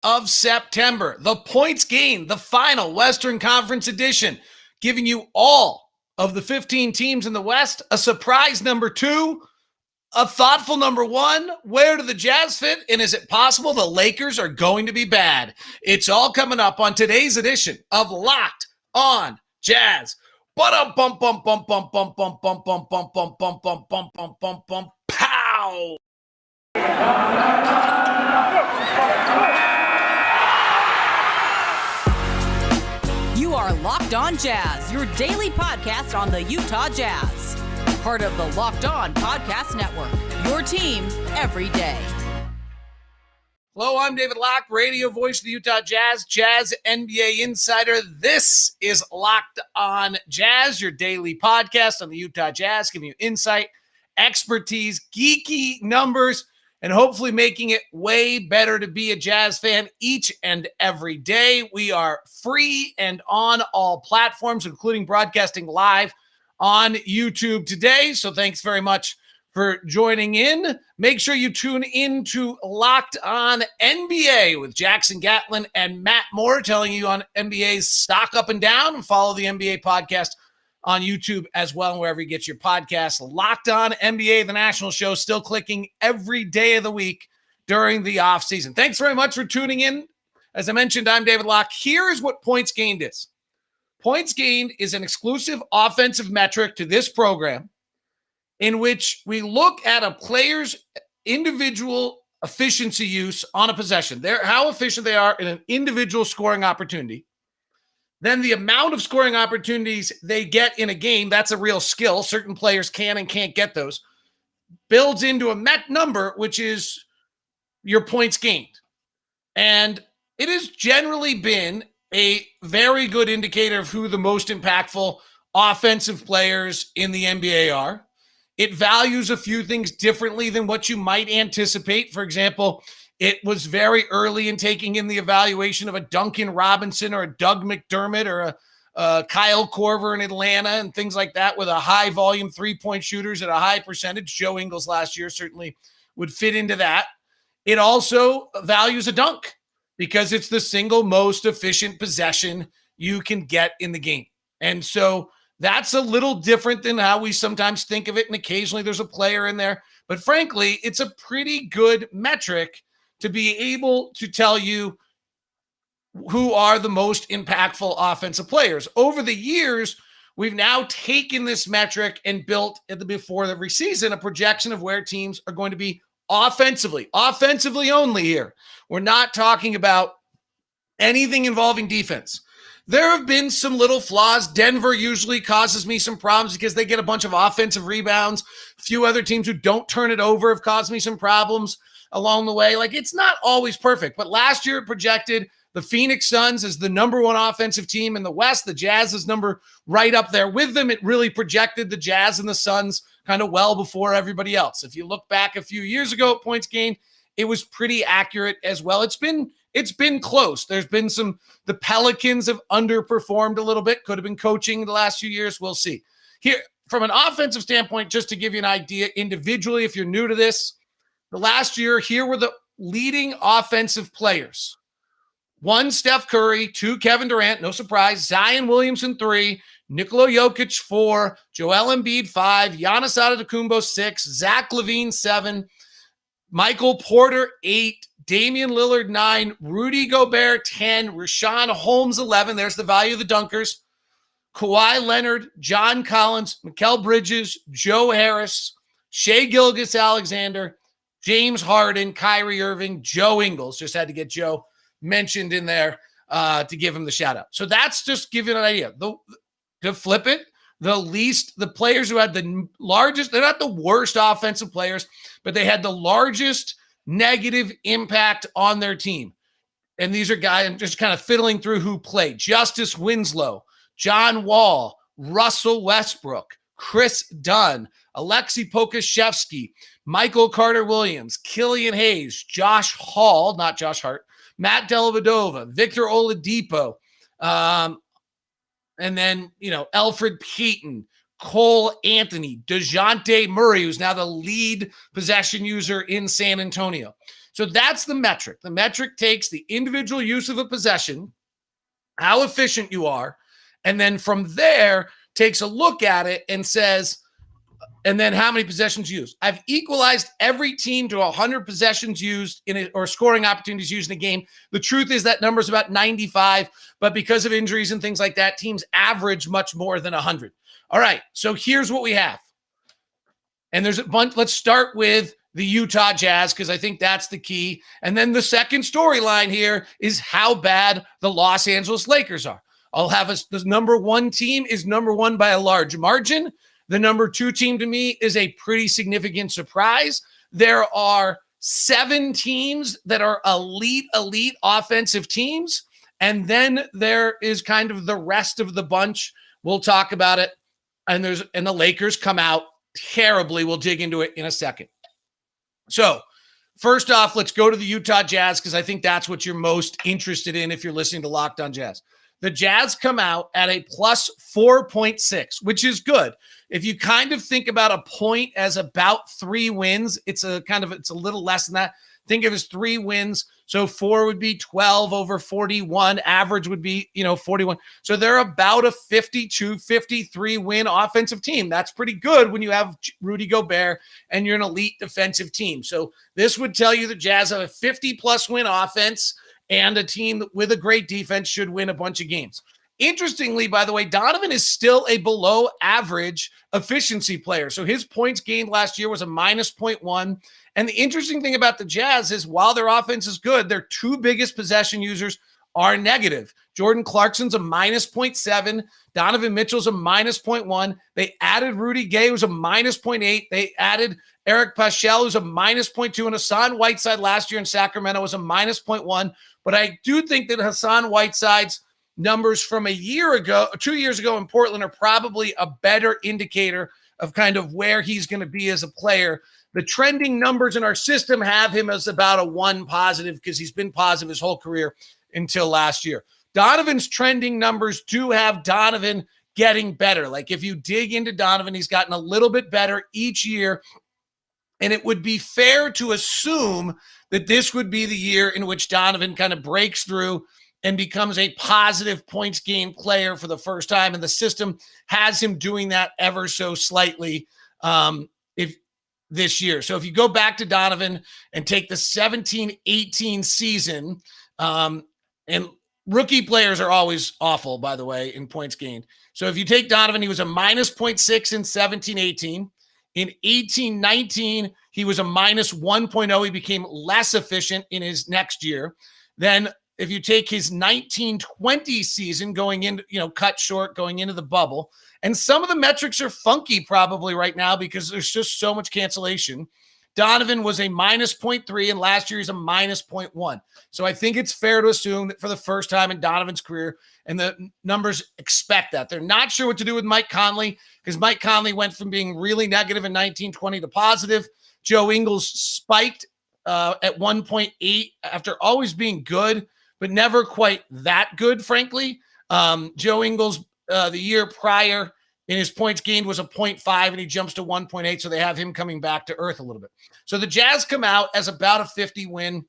of September. The Points Gained, the final Western Conference edition, giving you all of the 15 teams in the West, a surprise number 2, a thoughtful number 1. Where do the Jazz fit? And is it possible the Lakers are going to be bad? It's all coming up on today's edition of Locked on Jazz. Pow! You are Locked on Jazz, your daily podcast on the Utah Jazz. Part of the Locked On Podcast Network, your team every day. Hello, I'm David Locke, radio voice of the Utah Jazz, Jazz NBA insider. This is Locked on Jazz, your daily podcast on the Utah Jazz, giving you insight, expertise, geeky numbers, and hopefully making it way better to be a Jazz fan each and every day. We are free and on all platforms, including broadcasting live on YouTube today. So thanks very much for joining in. Make sure you tune in to Locked on NBA with Jackson Gatlin and Matt Moore, telling you on NBA's stock up and down, and follow the NBA podcast on YouTube as well, and wherever you get your podcasts. Locked on NBA, the national show, still clicking every day of the week during the off season. Thanks very much for tuning in. As I mentioned, I'm David Locke. Here is what Points Gained is. Points Gained is an exclusive offensive metric to this program in which we look at a player's individual efficiency use on a possession. How efficient they are in an individual scoring opportunity. Then the amount of scoring opportunities they get in a game, that's a real skill. Certain players can and can't get those. Builds into a met number, which is your points gained. And it has generally been a very good indicator of who the most impactful offensive players in the NBA are. It values a few things differently than what you might anticipate. For example, it was very early in taking in the evaluation of a Duncan Robinson or a Doug McDermott or a Kyle Korver in Atlanta and things like that, with a high volume three-point shooters at a high percentage. Joe Ingles last year certainly would fit into that. It also values a dunk, because it's the single most efficient possession you can get in the game. And so that's a little different than how we sometimes think of it. And occasionally there's a player in there. But frankly, it's a pretty good metric to be able to tell you who are the most impactful offensive players. Over the years, we've now taken this metric and built before every season a projection of where teams are going to be offensively only here. We're not talking about anything involving defense. There have been some little flaws. Denver usually causes me some problems because they get a bunch of offensive rebounds. A few other teams who don't turn it over have caused me some problems along the way. Like, it's not always perfect, but last year it projected the Phoenix Suns as the number 1 offensive team in the West. The Jazz is number right up there with them. It really projected the Jazz and the Suns kind of well before everybody else. If you look back a few years ago at points gained, it was pretty accurate as well. It's been close. There's been the Pelicans have underperformed a little bit. Could have been coaching the last few years. We'll see. Here, from an offensive standpoint, just to give you an idea individually, if you're new to this, the last year, here were the leading offensive players. 1, Steph Curry. 2, Kevin Durant. No surprise. Zion Williamson, 3. Nikola Jokic, 4. Joel Embiid, 5. Giannis Antetokounmpo, 6. Zach LaVine, 7. Michael Porter, 8. Damian Lillard, 9. Rudy Gobert, 10. Rashawn Holmes, 11. There's the value of the dunkers. Kawhi Leonard, John Collins, Mikal Bridges, Joe Harris, Shai Gilgeous-Alexander, James Harden, Kyrie Irving, Joe Ingles. Just had to get Joe mentioned in there to give him the shout out. So that's just giving an idea. To flip it, the players who had the largest, they're not the worst offensive players, but they had the largest negative impact on their team. And these are guys, I'm just kind of fiddling through who played. Justice Winslow, John Wall, Russell Westbrook, Chris Dunn, Alexei Pokusevski, Michael Carter-Williams, Killian Hayes, Josh Hall, not Josh Hart, Matt Dellavedova, Victor Oladipo, and then, Elfrid Payton, Cole Anthony, DeJounte Murray, who's now the lead possession user in San Antonio. So that's the metric. The metric takes the individual use of a possession, how efficient you are, and then from there takes a look at it and says, and then how many possessions used. I've equalized every team to 100 possessions used in it, or scoring opportunities used in a game. The truth is that number is about 95, but because of injuries and things like that, teams average much more than 100. All right, so here's what we have. And there's a bunch. Let's start with the Utah Jazz, because I think that's the key. And then the second storyline here is how bad the Los Angeles Lakers are. I'll have the number one team is number one by a large margin. The number two team to me is a pretty significant surprise. There are 7 teams that are elite offensive teams. And then there is kind of the rest of the bunch. We'll talk about it. And the Lakers come out terribly. We'll dig into it in a second. So first off, let's go to the Utah Jazz, because I think that's what you're most interested in if you're listening to Locked On Jazz. The Jazz come out at a plus 4.6, which is good. If you kind of think about a point as about 3 wins, it's a little less than that. Think of it as 3 wins. So 4 would be 12 over 41. Average would be, 41. So they're about a 52, 53 win offensive team. That's pretty good when you have Rudy Gobert and you're an elite defensive team. So this would tell you the Jazz have a 50 plus win offense, and a team with a great defense should win a bunch of games. Interestingly, by the way, Donovan is still a below average efficiency player. So his points gained last year was a minus 0.1. And the interesting thing about the Jazz is while their offense is good, their 2 biggest possession users are negative. Jordan Clarkson's a minus 0.7. Donovan Mitchell's a minus 0.1. They added Rudy Gay, who's a minus 0.8. They added Eric Paschall, who's a minus 0.2. And Hassan Whiteside last year in Sacramento was a minus 0.1. But I do think that Hassan Whiteside's numbers from 2 years ago in Portland are probably a better indicator of kind of where he's going to be as a player. The trending numbers in our system have him as about a 1 positive, because he's been positive his whole career until last year. Donovan's trending numbers do have Donovan getting better. Like if you dig into Donovan, he's gotten a little bit better each year. And it would be fair to assume that this would be the year in which Donovan kind of breaks through and becomes a positive points game player for the first time. And the system has him doing that ever so slightly this year. So if you go back to Donovan and take the 17-18 season, and rookie players are always awful, by the way, in points gained. So if you take Donovan, he was a minus 0.6 in 17-18. In 18-19, he was a minus 1.0. He became less efficient in his next year. Then if you take his 19-20 season going into, cut short, going into the bubble, and some of the metrics are funky probably right now because there's just so much cancellation. Donovan was a minus 0.3, and last year he's a minus 0.1. So I think it's fair to assume that for the first time in Donovan's career, and the numbers expect that. They're not sure what to do with Mike Conley, because Mike Conley went from being really negative in 19-20 to positive. Joe Ingles spiked at 1.8 after always being good, but never quite that good, frankly. Joe Ingles, the year prior, in his points gained was a 0.5, and he jumps to 1.8, so they have him coming back to earth a little bit. So the Jazz come out as about a 50 win,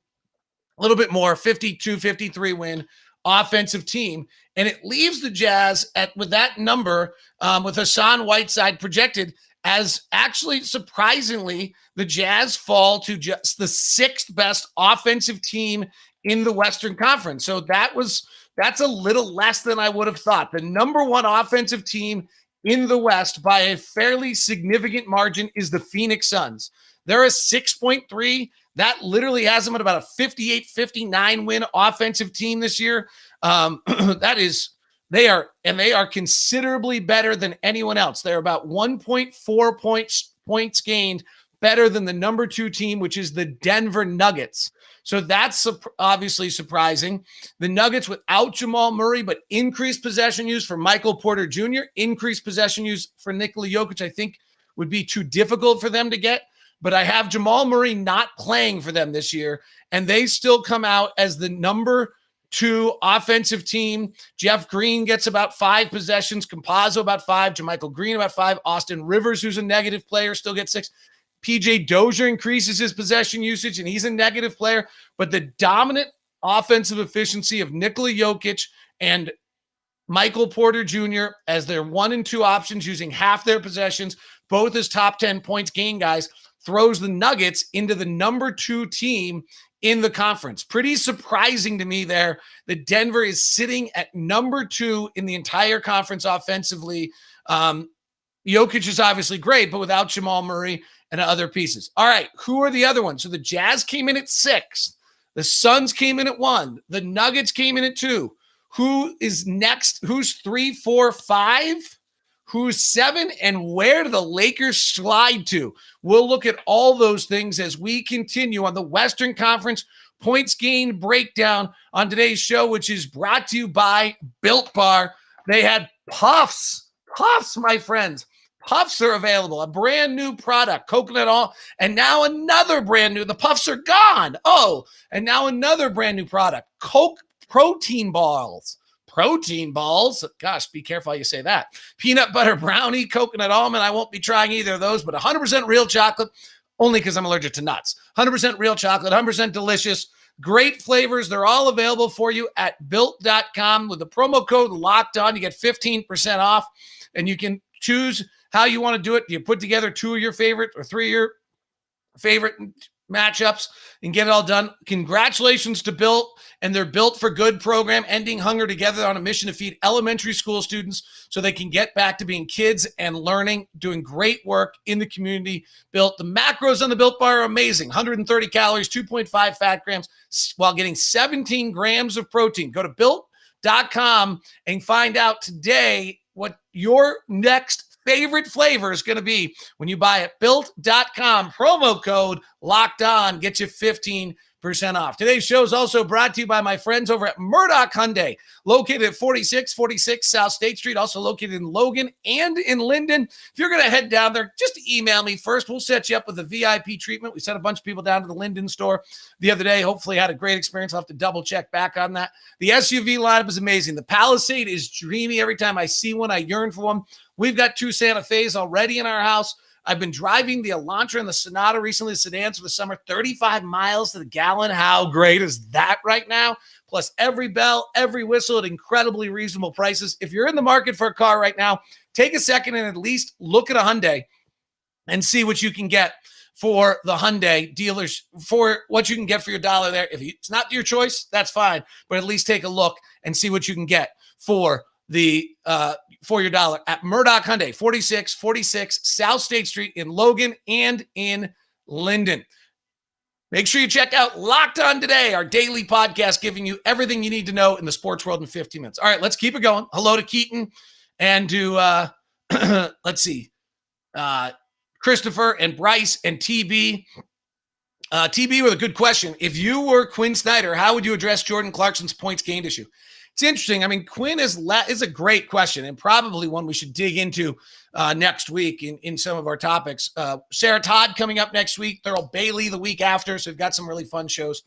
a little bit more, 52, 53 win offensive team, and it leaves the Jazz with that number, with Hassan Whiteside projected as actually, surprisingly, the Jazz fall to just the 6th best offensive team in the Western Conference. So that's a little less than I would have thought. The number 1 offensive team in the West by a fairly significant margin is the Phoenix Suns. They're a 6.3. That literally has them at about a 58-59 win offensive team this year. They are considerably better than anyone else. They're about 1.4 points gained better than the number 2 team, which is the Denver Nuggets. So that's obviously surprising. The Nuggets without Jamal Murray, but increased possession use for Michael Porter Jr., increased possession use for Nikola Jokic, I think would be too difficult for them to get. But I have Jamal Murray not playing for them this year, and they still come out as the number 2 offensive team. Jeff Green gets about 5 possessions, Campazzo about 5, JaMychal Green about 5, Austin Rivers, who's a negative player, still gets 6. PJ Dozier increases his possession usage, and he's a negative player. But the dominant offensive efficiency of Nikola Jokic and Michael Porter Jr. as their 1 and 2 options, using half their possessions, both as top 10 points gain guys, throws the Nuggets into the number 2 team in the conference. Pretty surprising to me there that Denver is sitting at number 2 in the entire conference offensively. Jokic is obviously great, but without Jamal Murray and other pieces. All right, who are the other ones? So the Jazz came in at 6. The Suns came in at 1. The Nuggets came in at 2. Who is next? Who's 3, 4, 5? Who's 7? And where do the Lakers slide to? We'll look at all those things as we continue on the Western Conference Points Gain Breakdown on today's show, which is brought to you by Built Bar. They had Puffs. Puffs, my friends. Puffs are available. A brand new product, coconut all, and now another brand new. The Puffs are gone. Oh, and now another brand new product, Coke Protein Balls. Protein balls. Gosh, be careful how you say that. Peanut butter brownie, coconut almond. I won't be trying either of those, but 100% real chocolate, only because I'm allergic to nuts. 100% real chocolate, 100% delicious. Great flavors. They're all available for you at built.com with the promo code locked on. You get 15% off, and you can choose how you want to do it. You put together 2 of your favorite or 3 of your favorite matchups and get it all done. Congratulations to Built and their Built for Good program, ending hunger together on a mission to feed elementary school students so they can get back to being kids and learning, doing great work in the community. Built. The macros on the Built Bar are amazing. 130 calories, 2.5 fat grams, while getting 17 grams of protein. Go to built.com and find out today what your next favorite flavor is going to be when you buy it. Built.com, promo code locked on, get you 15% off. Today's show is also brought to you by my friends over at Murdoch Hyundai, located at 4646 South State Street, also located in Logan and in Linden. If you're going to head down there, just email me first. We'll set you up with a VIP treatment. We sent a bunch of people down to the Linden store the other day. Hopefully had a great experience. I'll have to double check back on that. The SUV lineup is amazing. The Palisade is dreamy. Every time I see one, I yearn for one. We've got 2 Santa Fe's already in our house. I've been driving the Elantra and the Sonata recently, the sedans for the summer, 35 miles to the gallon. How great is that right now? Plus every bell, every whistle at incredibly reasonable prices. If you're in the market for a car right now, take a second and at least look at a Hyundai and see what you can get for the Hyundai dealers, for what you can get for your dollar there. If it's not your choice, that's fine, but at least take a look and see what you can get for your dollar at Murdoch Hyundai, 4646 South State Street in Logan and in Linden. Make sure you check out Locked On Today, our daily podcast giving you everything you need to know in the sports world in 15 minutes. All right, let's keep it going. Hello to Keaton and to, let's see, Christopher and Bryce and TB. TB with a good question. If you were Quinn Snyder, how would you address Jordan Clarkson's points gained issue? It's interesting. I mean, Quinn is a great question and probably one we should dig into next week in some of our topics. Sarah Todd coming up next week, Thurl Bailey the week after. So we've got some really fun shows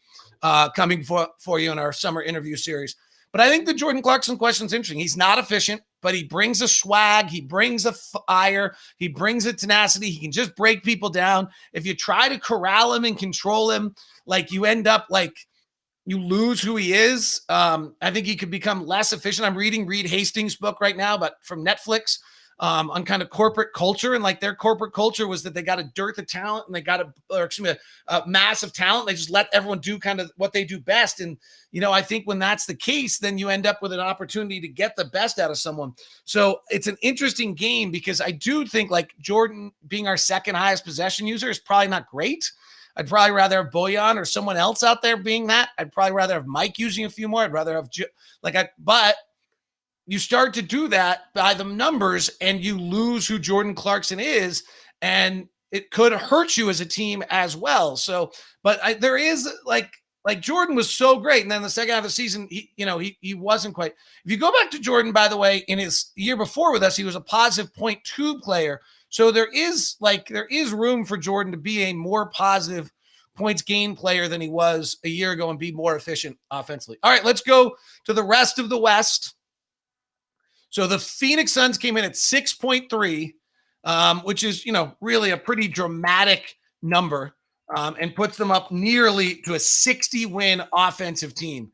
coming for you in our summer interview series. But I think the Jordan Clarkson question is interesting. He's not efficient, but he brings a swag. He brings a fire. He brings a tenacity. He can just break people down. If you try to corral him and control him, like you end up like you lose who he is. I think he could become less efficient. I'm reading Reed Hastings' book right now, but from Netflix on kind of corporate culture. And like their corporate culture was that they got a dearth of talent and they got a massive talent. They just let everyone do kind of what they do best. And, you know, I think when that's the case, then you end up with an opportunity to get the best out of someone. So it's an interesting game because I do think like Jordan being our second highest possession user is probably not great. I'd probably rather have Bojan or someone else out there being that. I'd probably rather have Mike using a few more. I'd rather have but you start to do that by the numbers and you lose who Jordan Clarkson is, and it could hurt you as a team as well. So, but there is like Jordan was so great. And then the second half of the season, he wasn't quite. If you go back to Jordan, by the way, in his year before with us, he was a positive 0.2 player. So there is room for Jordan to be a more positive points gain player than he was a year ago and be more efficient offensively. All right, let's go to the rest of the West. So the Phoenix Suns came in at 6.3, which is, really a pretty dramatic number and puts them up nearly to a 60-win offensive team.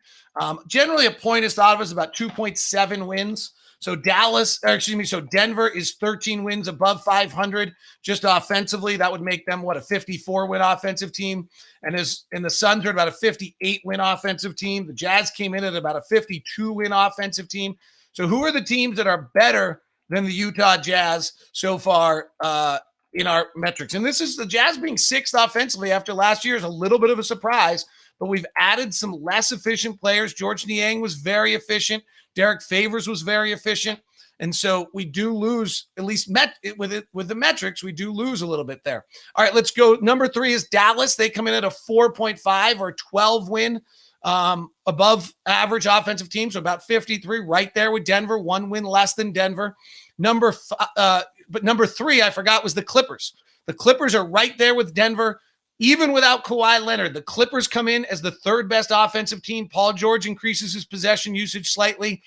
Generally, a point is thought of as about 2.7 wins. So Denver is 13 wins above 500 just offensively. That would make them, a 54-win offensive team. And the Suns are about a 58-win offensive team. The Jazz came in at about a 52-win offensive team. So who are the teams that are better than the Utah Jazz so far in our metrics? And this is the Jazz being sixth offensively after last year is a little bit of a surprise, but we've added some less efficient players. George Niang was very efficient. Derek Favors was very efficient. And so we do lose, at least with the metrics, we do lose a little bit there. All right, let's go. Number 3 is Dallas. They come in at a 4.5 or 12 win above average offensive team. So about 53, right there with Denver, 1 win less than Denver. Number 3, I forgot, was the Clippers. The Clippers are right there with Denver. Even without Kawhi Leonard, the Clippers come in as the 3rd best offensive team. Paul George increases his possession usage slightly.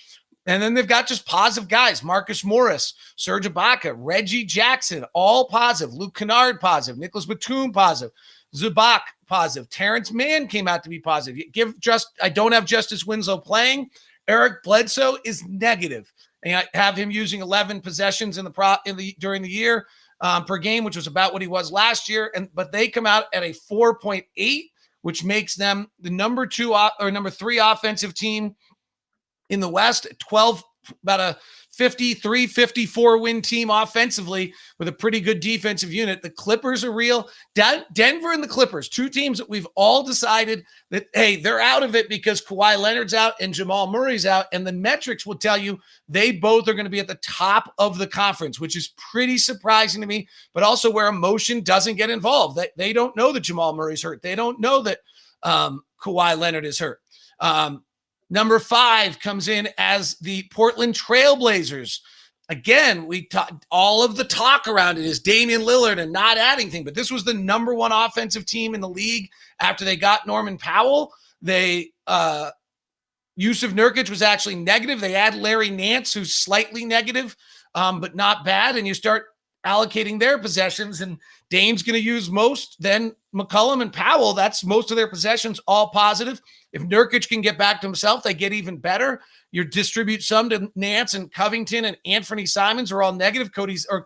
And then they've got just positive guys. Marcus Morris, Serge Ibaka, Reggie Jackson, all positive. Luke Kennard, positive. Nicholas Batum, positive. Zubac, positive. Terrence Mann came out to be positive. I don't have Justice Winslow playing. Eric Bledsoe is negative. And I have him using 11 possessions during the year per game, which was about what he was last year. But they come out at a 4.8, which makes them the number 3 offensive team in the West, 12, about a 53, 54 win team offensively with a pretty good defensive unit. The Clippers are real. Denver and the Clippers, 2 teams that we've all decided that, hey, they're out of it because Kawhi Leonard's out and Jamal Murray's out. And the metrics will tell you they both are going to be at the top of the conference, which is pretty surprising to me, but also where emotion doesn't get involved. They don't know that Jamal Murray's hurt. They don't know that Kawhi Leonard is hurt. Number 5 comes in as the Portland Trailblazers. Again, all of the talk around it is Damian Lillard and not adding things, but this was the number 1 offensive team in the league after they got Norman Powell. Yusuf Nurkic was actually negative. They add Larry Nance, who's slightly negative, but not bad. And you start allocating their possessions, and Dame's going to use most, then McCollum and Powell, that's most of their possessions, all positive. If Nurkic can get back to himself, they get even better. You distribute some to Nance and Covington, and Anthony Simons are all negative.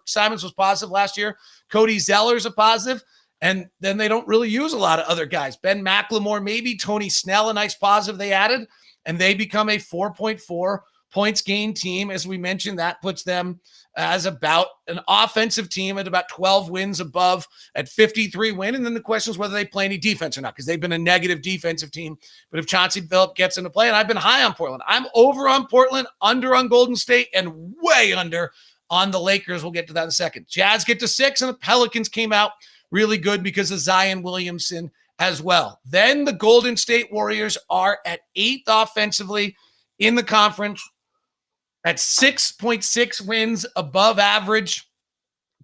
Simons was positive last year. Cody Zeller's a positive. And then they don't really use a lot of other guys. Ben McLemore, maybe. Tony Snell, a nice positive they added. And they become a 4.4 points gained team. As we mentioned, that puts them as about an offensive team at about 12 wins above at 53 win. And then the question is whether they play any defense or not, because they've been a negative defensive team. But if Chauncey Billups gets into play, and I've been high on Portland, I'm over on Portland, under on Golden State, and way under on the Lakers. We'll get to that in a second. Jazz get to 6, and the Pelicans came out really good because of Zion Williamson as well. Then the Golden State Warriors are at 8th offensively in the conference, at 6.6 wins above average,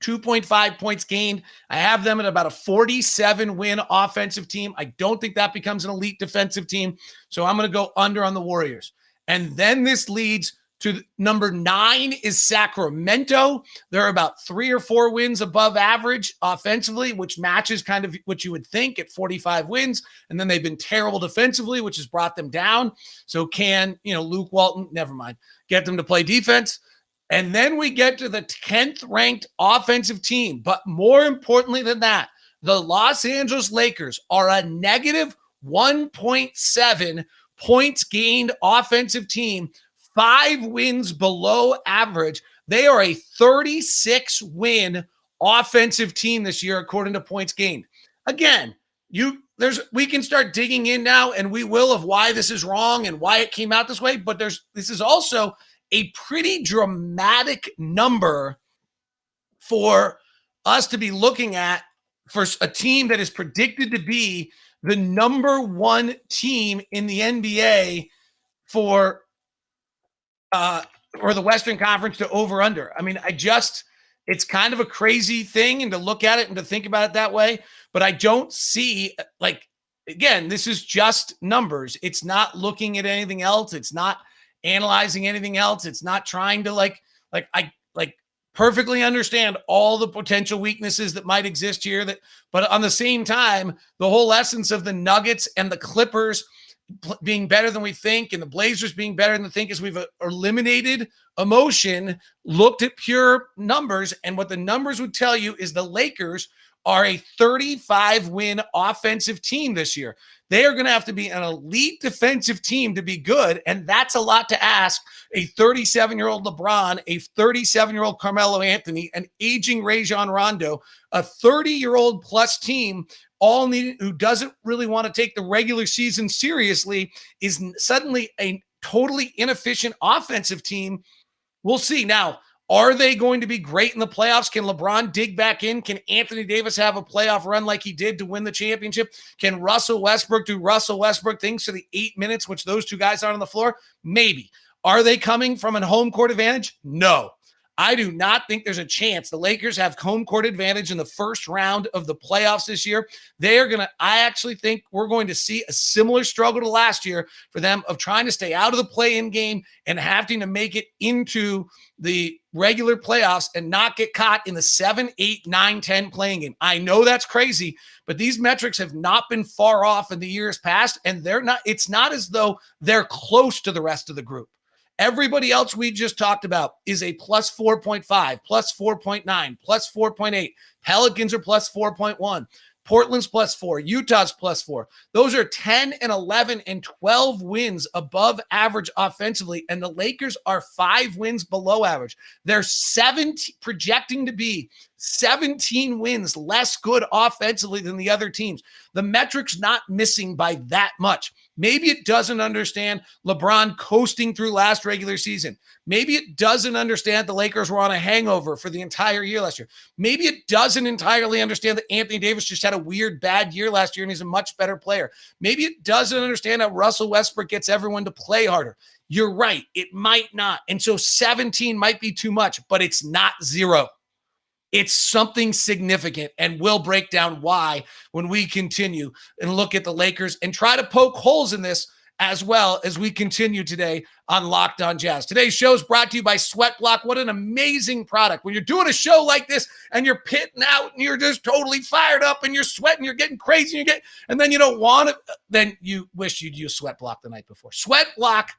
2.5 points gained. I have them at about a 47-win offensive team. I don't think that becomes an elite defensive team, so I'm going to go under on the Warriors. And then this leads to number 9 is Sacramento. They're about 3 or 4 wins above average offensively, which matches kind of what you would think at 45 wins. And then they've been terrible defensively, which has brought them down. So can, Luke Walton, never mind, get them to play defense. And then we get to the 10th ranked offensive team. But more importantly than that, the Los Angeles Lakers are a negative 1.7 points gained offensive team, 5 wins below average. They are a 36-win offensive team this year, according to points gained. Again, we can start digging in now, and we will, of why this is wrong and why it came out this way. But this is also a pretty dramatic number for us to be looking at for a team that is predicted to be the number 1 team in the NBA for the Western Conference to over under. I mean, it's kind of a crazy thing, and to look at it and to think about it that way, but I don't see, again, this is just numbers. It's not looking at anything else. It's not analyzing anything else. It's not trying to Perfectly understand all the potential weaknesses that might exist here. But on the same time, the whole essence of the Nuggets and the Clippers being better than we think and the Blazers being better than we think is we've eliminated emotion, looked at pure numbers, and what the numbers would tell you is the Lakers are a 35-win offensive team this year. They are going to have to be an elite defensive team to be good, and that's a lot to ask a 37-year-old LeBron, a 37-year-old Carmelo Anthony, an aging Rajon Rondo, a 30-year-old plus team all needed who doesn't really want to take the regular season seriously is suddenly a totally inefficient offensive team. We'll see. Now, are they going to be great in the playoffs? Can LeBron dig back in? Can Anthony Davis have a playoff run like he did to win the championship? Can Russell Westbrook do Russell Westbrook things for the 8 minutes, which those two guys aren't on the floor? Maybe. Are they coming from a home court advantage? No. I do not think there's a chance the Lakers have home court advantage in the first round of the playoffs this year. I actually think we're going to see a similar struggle to last year for them of trying to stay out of the play-in game and having to make it into the regular playoffs and not get caught in the 7, 8, 9, 10 playing game. I know that's crazy, but these metrics have not been far off in the years past, and it's not as though they're close to the rest of the group. Everybody else we just talked about is a plus 4.5, plus 4.9, plus 4.8. Pelicans are plus 4.1. Portland's plus 4. Utah's plus 4. Those are 10 and 11 and 12 wins above average offensively, and the Lakers are 5 wins below average. They're projecting to be 17 wins less good offensively than the other teams. The metric's not missing by that much. Maybe it doesn't understand LeBron coasting through last regular season. Maybe it doesn't understand the Lakers were on a hangover for the entire year last year. Maybe it doesn't entirely understand that Anthony Davis just had a weird bad year last year and he's a much better player. Maybe it doesn't understand how Russell Westbrook gets everyone to play harder. You're right. It might not. And so 17 might be too much, but it's not 0. It's something significant, and we'll break down why when we continue and look at the Lakers and try to poke holes in this as well as we continue today on Locked On Jazz. Today's show is brought to you by Sweat Block. What an amazing product. When you're doing a show like this and you're pitting out and you're just totally fired up and you're sweating, you're getting crazy, and then you don't want it, then you wish you'd use Sweat Block the night before. Sweat Block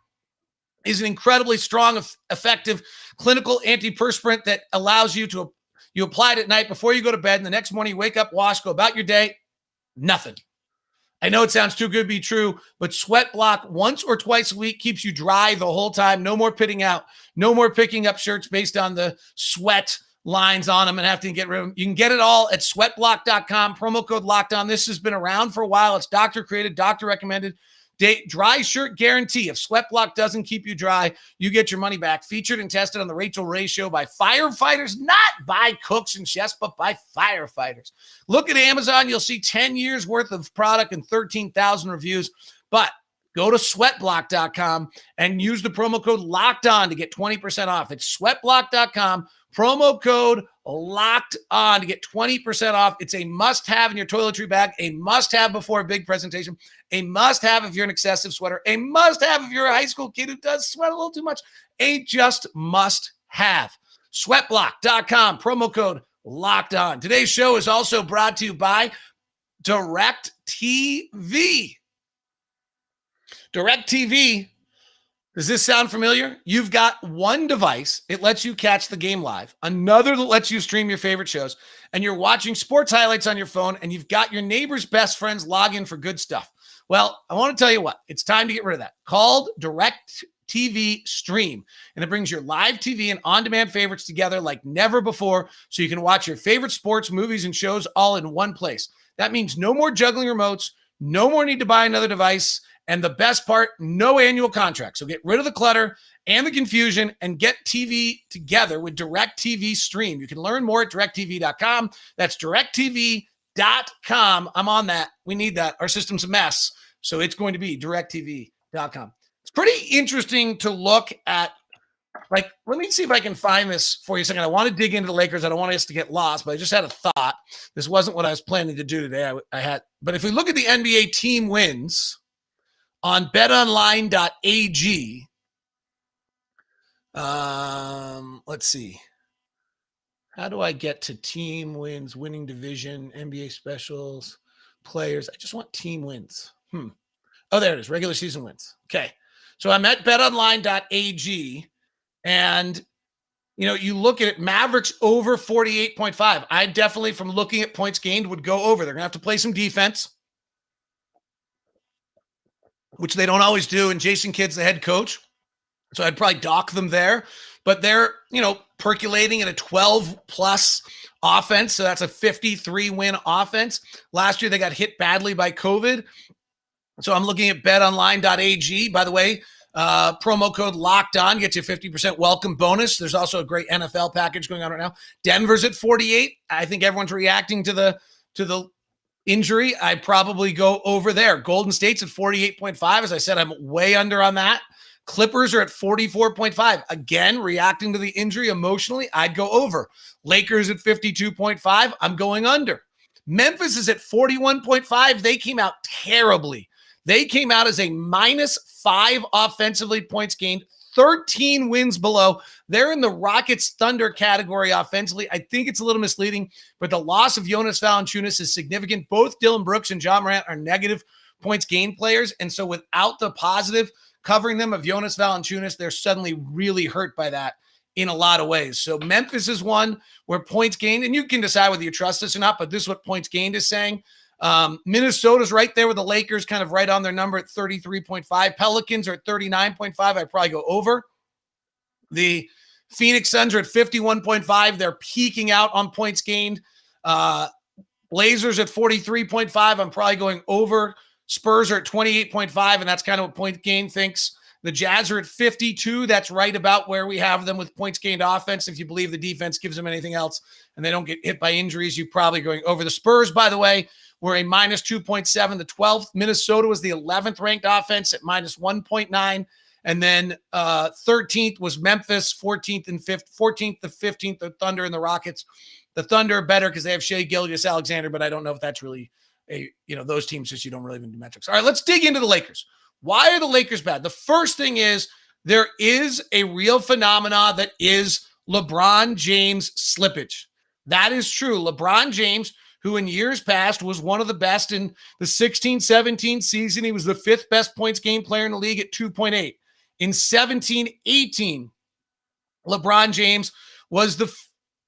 is an incredibly strong, effective clinical antiperspirant that allows you apply it at night before you go to bed, and the next morning you wake up, wash, go about your day, nothing. I know it sounds too good to be true, but Sweat Block once or twice a week keeps you dry the whole time. No more pitting out. No more picking up shirts based on the sweat lines on them and having to get rid of them. You can get it all at sweatblock.com. Promo code Locked On. This has been around for a while. It's doctor created, doctor recommended. Dry shirt guarantee. If Sweat Block doesn't keep you dry, you get your money back. Featured and tested on the Rachel Ray Show by firefighters, not by cooks and chefs, but by firefighters. Look at Amazon. You'll see 10 years worth of product and 13,000 reviews. But go to sweatblock.com and use the promo code Locked On to get 20% off. It's sweatblock.com. Promo code Locked On to get 20% off. It's a must-have in your toiletry bag, a must-have before a big presentation, a must-have if you're an excessive sweater, a must-have if you're a high school kid who does sweat a little too much, a just must-have. Sweatblock.com, promo code Locked On. Today's show is also brought to you by DirecTV. DirecTV. Does this sound familiar? You've got one device. It lets you catch the game live. Another that lets you stream your favorite shows. And you're watching sports highlights on your phone, and you've got your neighbor's best friends log in for good stuff. Well, I want to tell you what. It's time to get rid of that. Called DirecTV Stream. And it brings your live TV and on-demand favorites together like never before, so you can watch your favorite sports, movies, and shows all in one place. That means no more juggling remotes, no more need to buy another device, and the best part, no annual contract. So get rid of the clutter and the confusion and get TV together with DirecTV Stream. You can learn more at directtv.com. That's directtv.com. I'm on that. We need that. Our system's a mess. So it's going to be directtv.com. It's pretty interesting to look at. Like, let me see if I can find this for you a second. I want to dig into the Lakers. I don't want us to get lost, but I just had a thought. This wasn't what I was planning to do today. But if we look at the NBA team wins on betonline.ag, let's see. How do I get to team wins, winning division, NBA specials, players? I just want team wins. Oh, there it is. Regular season wins. Okay. So I'm at betonline.ag, and you look at it, Mavericks over 48.5. I definitely, from looking at points gained, would go over. They're going to have to play some defense, which they don't always do. And Jason Kidd's the head coach, so I'd probably dock them there. But they're, percolating at a 12-plus offense, so that's a 53-win offense. Last year, they got hit badly by COVID. So I'm looking at betonline.ag. By the way, promo code Locked On gets you 50% welcome bonus. There's also a great NFL package going on right now. Denver's at 48. I think everyone's reacting to the injury. I'd probably go over there. Golden State's at 48.5. As I said, I'm way under on that. Clippers are at 44.5. Again, reacting to the injury emotionally, I'd go over. Lakers at 52.5. I'm going under. Memphis is at 41.5. They came out terribly. They came out as a -5 offensively points gained, 13 wins below. They're in the Rockets Thunder category offensively. I think it's a little misleading, but the loss of Jonas Valanciunas is significant. Both Dylan Brooks and John Morant are negative points gained players, and so without the positive covering them of Jonas Valanciunas, they're suddenly really hurt by that in a lot of ways. So Memphis is one where points gained, and you can decide whether you trust this or not, but this is what points gained is saying. Minnesota's right there with the Lakers, kind of right on their number at 33.5. Pelicans are at 39.5. I'd probably go over. The Phoenix Suns are at 51.5. They're peaking out on points gained. Blazers at 43.5. I'm probably going over. Spurs are at 28.5, and that's kind of what point gain thinks. The Jazz are at 52. That's right about where we have them with points gained offense. If you believe the defense gives them anything else and they don't get hit by injuries, you're probably going over. The Spurs, by the way, were a -2.7. The 12th. Minnesota was the 11th ranked offense at -1.9. And then 13th was Memphis, 14th and 14th, the 15th, the Thunder and the Rockets. The Thunder are better because they have Shai Gilgeous-Alexander, but I don't know if that's really those teams, just you don't really even do metrics. All right, let's dig into the Lakers. Why are the Lakers bad? The first thing is there is a real phenomena that is LeBron James slippage. That is true. LeBron James, who in years past was one of the best in the 16-17 season, he was the 5th best points game player in the league at 2.8. In 17-18, LeBron James was the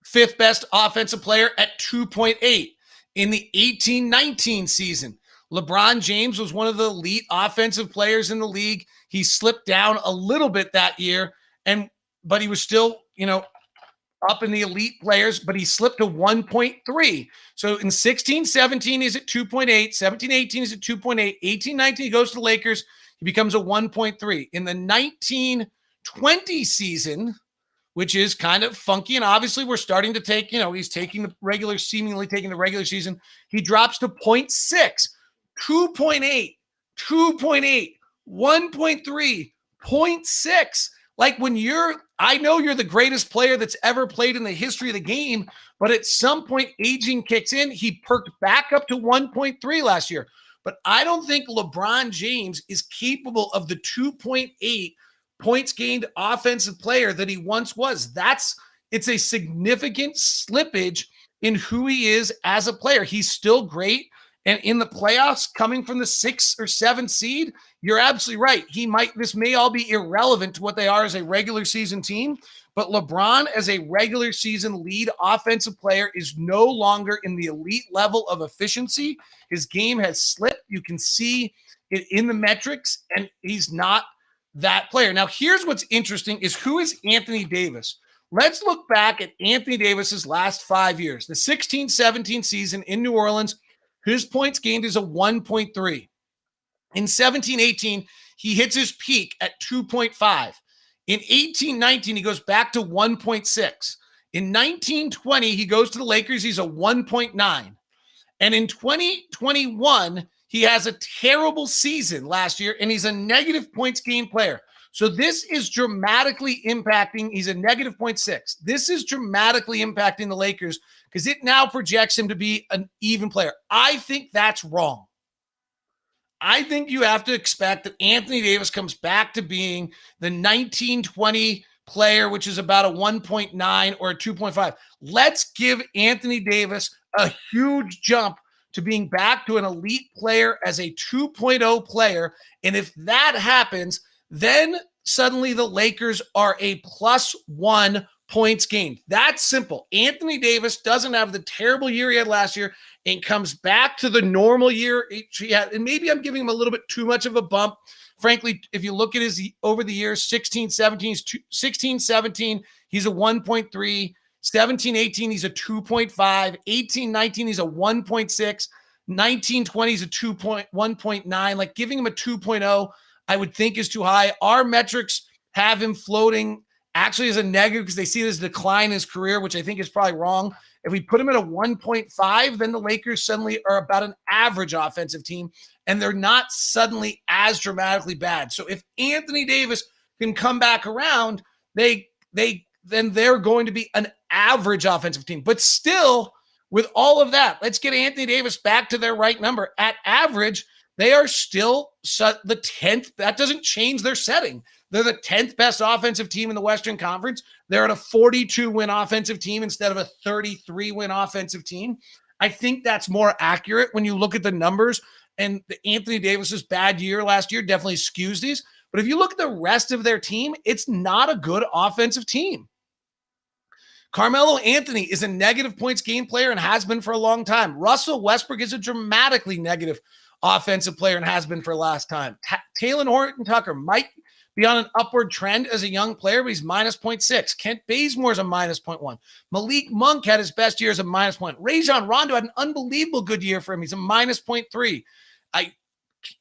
5th best offensive player at 2.8. In the 18-19 season, LeBron James was one of the elite offensive players in the league. He slipped down a little bit that year, but he was still, up in the elite players, but he slipped to 1.3. So in 16-17, he's at 2.8. 17-18, he's at 2.8. 18-19, he goes to the Lakers. He becomes a 1.3. In the 19-20 season, which is kind of funky, and obviously we're starting to take, he's seemingly taking the regular season. He drops to 0.6, 2.8, 2.8, 1.3, 0.6. Like I know you're the greatest player that's ever played in the history of the game, but at some point aging kicks in. He perked back up to 1.3 last year. But I don't think LeBron James is capable of the 2.8 points gained offensive player that he once was. It's a significant slippage in who he is as a player. He's still great. And in the playoffs, coming from the 6th or 7th seed, you're absolutely right. This may all be irrelevant to what they are as a regular season team, but LeBron as a regular season lead offensive player is no longer in the elite level of efficiency. His game has slipped. You can see it in the metrics, and he's not that player. Now, here's what's interesting is who is Anthony Davis? Let's look back at Anthony Davis's last 5 years. The 16-17 season in New Orleans, his points gained is a 1.3. In 17-18, he hits his peak at 2.5. In 18-19, he goes back to 1.6. In 19-20, he goes to the Lakers. He's a 1.9. And in 2021, he has a terrible season last year, and he's a negative points gain player. So this is dramatically impacting. He's a negative 0.6. This is dramatically impacting the Lakers because it now projects him to be an even player. I think that's wrong. I think you have to expect that Anthony Davis comes back to being the 19-20 player, which is about a 1.9 or a 2.5. Let's give Anthony Davis a huge jump to being back to an elite player as a 2.0 player. And if that happens, then suddenly the Lakers are a +1 points gained. That's simple. Anthony Davis doesn't have the terrible year he had last year and comes back to the normal year he had. And maybe I'm giving him a little bit too much of a bump. Frankly, if you look at his over the years, 16-17, he's a 1.3. 17-18, he's a 2.5. 18-19, he's a 1.6. 19-20, he's a 1.9. Like giving him a 2.0, I would think is too high. Our metrics have him floating actually as a negative because they see this decline in his career, which I think is probably wrong. If we put him at a 1.5, then the Lakers suddenly are about an average offensive team, and they're not suddenly as dramatically bad. So if Anthony Davis can come back around, then they're going to be an average offensive team. But still, with all of that, let's get Anthony Davis back to their right number. At average, they are still the 10th. That doesn't change their setting. They're the 10th best offensive team in the Western Conference. They're at a 42-win offensive team instead of a 33-win offensive team. I think that's more accurate when you look at the numbers. And the Anthony Davis's bad year last year definitely skews these. But if you look at the rest of their team, it's not a good offensive team. Carmelo Anthony is a negative points gain player and has been for a long time. Russell Westbrook is a dramatically negative offensive player and has been for last time. Taylor Horton-Tucker might be on an upward trend as a young player, but he's -0.6. Kent Bazemore is a -0.1. Malik Monk had his best year as a -0.1. Rajon Rondo had an unbelievable good year for him. He's a -0.3.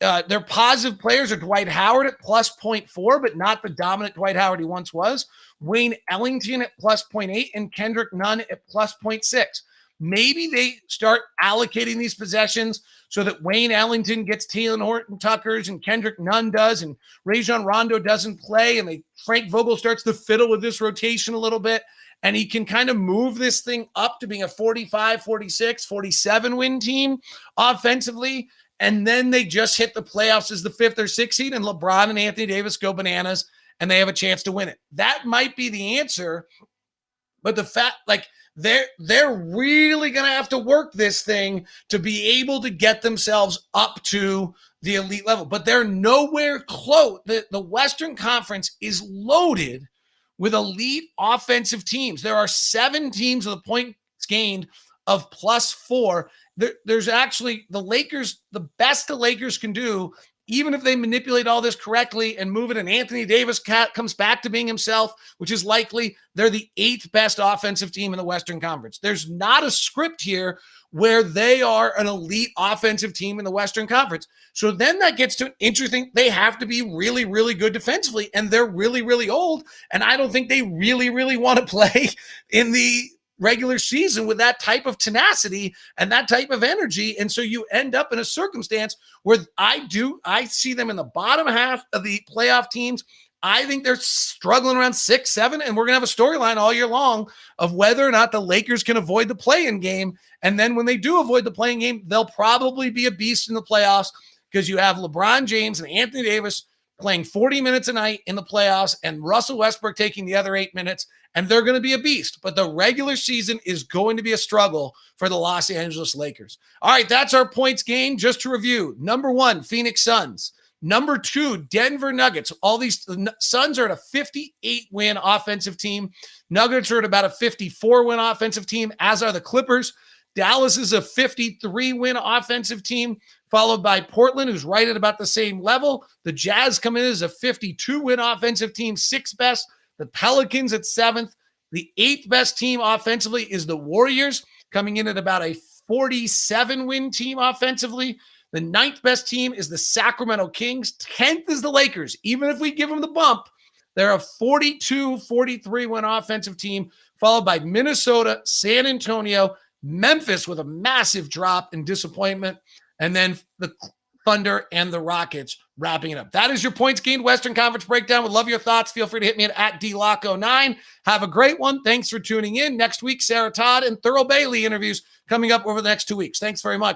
Their positive players are Dwight Howard at +0.4, but not the dominant Dwight Howard he once was. Wayne Ellington at +0.8 and Kendrick Nunn at +0.6. Maybe they start allocating these possessions so that Wayne Ellington gets Taylor Horton-Tuckers and Kendrick Nunn does and Rajon Rondo doesn't play, and Frank Vogel starts to fiddle with this rotation a little bit, and he can kind of move this thing up to being a 45, 46, 47-win team offensively, and then they just hit the playoffs as the 5th or 6th seed, and LeBron and Anthony Davis go bananas, and they have a chance to win it. That might be the answer, but the fact, they're really going to have to work this thing to be able to get themselves up to the elite level. But they're nowhere close. The Western Conference is loaded with elite offensive teams. There are 7 teams with the points gained of +4. There's actually the Lakers, the best the Lakers can do, even if they manipulate all this correctly and move it, and Anthony Davis comes back to being himself, which is likely, they're the 8th best offensive team in the Western Conference. There's not a script here where they are an elite offensive team in the Western Conference. So then that gets to an interesting, they have to be really, really good defensively, and they're really, really old, and I don't think they really, really want to play in the regular season with that type of tenacity and that type of energy. And so you end up in a circumstance where I see them in the bottom half of the playoff teams. I think they're struggling around 6, 7, and we're going to have a storyline all year long of whether or not the Lakers can avoid the play-in game. And then when they do avoid the play-in game, they'll probably be a beast in the playoffs because you have LeBron James and Anthony Davis playing 40 minutes a night in the playoffs and Russell Westbrook taking the other 8 minutes, and they're going to be a beast. But the regular season is going to be a struggle for the Los Angeles Lakers. All right, that's our points gained. Just to review, number 1, Phoenix Suns. Number 2, Denver Nuggets. The Suns are at a 58-win offensive team. Nuggets are at about a 54-win offensive team, as are the Clippers. Dallas is a 53-win offensive team, followed by Portland, who's right at about the same level. The Jazz come in as a 52-win offensive team, 6th best. The Pelicans at 7th. The 8th best team offensively is the Warriors, coming in at about a 47-win team offensively. The 9th best team is the Sacramento Kings. 10th is the Lakers. Even if we give them the bump, they're a 42, 43-win offensive team, followed by Minnesota, San Antonio, Memphis with a massive drop and disappointment, and then the Thunder and the Rockets wrapping it up. That is your points gained Western Conference breakdown. Would love your thoughts. Feel free to hit me at DLocko9. Have a great one. Thanks for tuning in. Next week, Sarah Todd and Thurl Bailey interviews coming up over the next 2 weeks. Thanks very much.